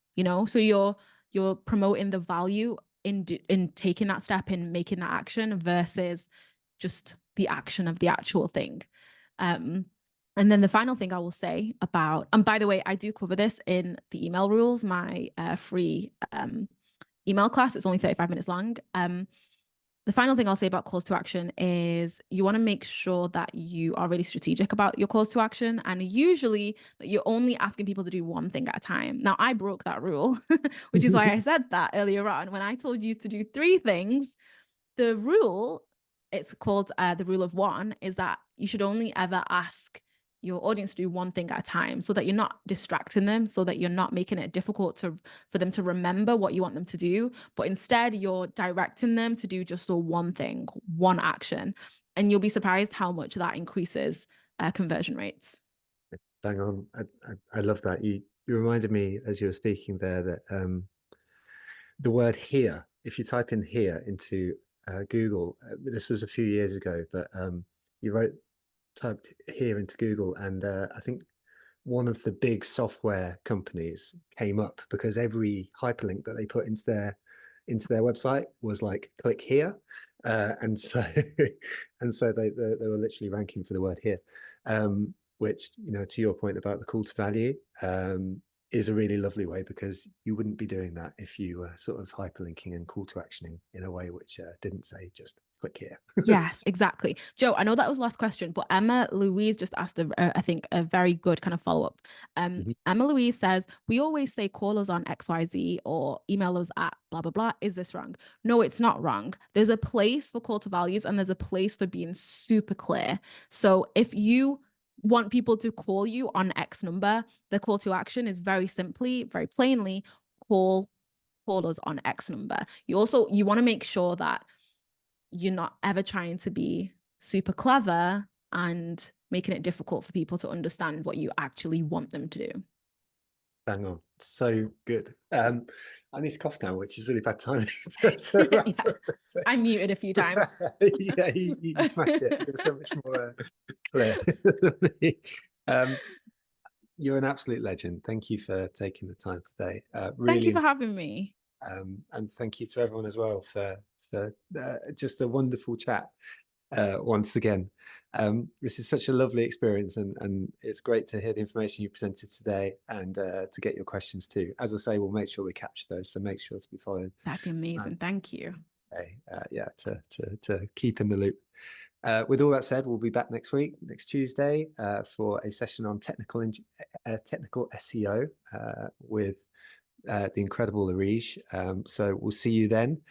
so you're promoting the value in taking that step, in making that action versus just the action of the actual thing. And then the final thing I will say about, and by the way, I do cover this in the email rules, my free email class. It's only 35 minutes long. The final thing I'll say about calls to action is you want to make sure that you are really strategic about your calls to action, and usually that you're only asking people to do one thing at a time. Now, I broke that rule, which is why I said that earlier on. When I told you to do 3 things, the rule it's called the rule of one, is that you should only ever ask your audience to do one thing at a time, so that you're not distracting them, so that you're not making it difficult for them to remember what you want them to do, but instead you're directing them to do just the one thing, one action. And you'll be surprised how much that increases conversion rates. Bang on. I love that. You reminded me as you were speaking there that the word here, if you type in here into Google, this was a few years ago, but you typed here into Google, and I think one of the big software companies came up because every hyperlink that they put into their website was like, click here. And so and so they were literally ranking for the word here, which, you know, to your point about the call to value, is a really lovely way, because you wouldn't be doing that if you were sort of hyperlinking and call to actioning in a way which didn't say just click here. Yes, exactly. Joe, I know that was the last question, but Emma Louise just asked, I think, a very good kind of follow-up. Emma Louise says, we always say call us on XYZ or email us at blah, blah, blah. Is this wrong? No, it's not wrong. There's a place for call to values, and there's a place for being super clear. So if you want people to call you on X number, the call to action is very simply, very plainly, call us on X number. You want to make sure that you're not ever trying to be super clever and making it difficult for people to understand what you actually want them to do. Bang on. So good. I need to cough now, which is really bad timing to wrap Yeah, up this. I muted a few times. Yeah, you smashed it. You're so much more clear than me. You're an absolute legend. Thank you for taking the time today. Thank you Really, for having me. and thank you to everyone as well for just a wonderful chat. Once again, this is such a lovely experience, and it's great to hear the information you presented today, and to get your questions too. As I say, we'll make sure we capture those, so make sure to be following. That'd be amazing. Thank you. Yeah, to keep in the loop. With all that said, we'll be back next week, next Tuesday, for a session on technical SEO with the incredible Arij. So we'll see you then.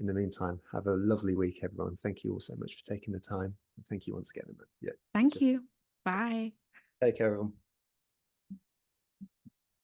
In the meantime, have a lovely week, everyone. Thank you all so much for taking the time. And thank you once again, Emma. Yeah. Thank you. Bye. Take care, everyone.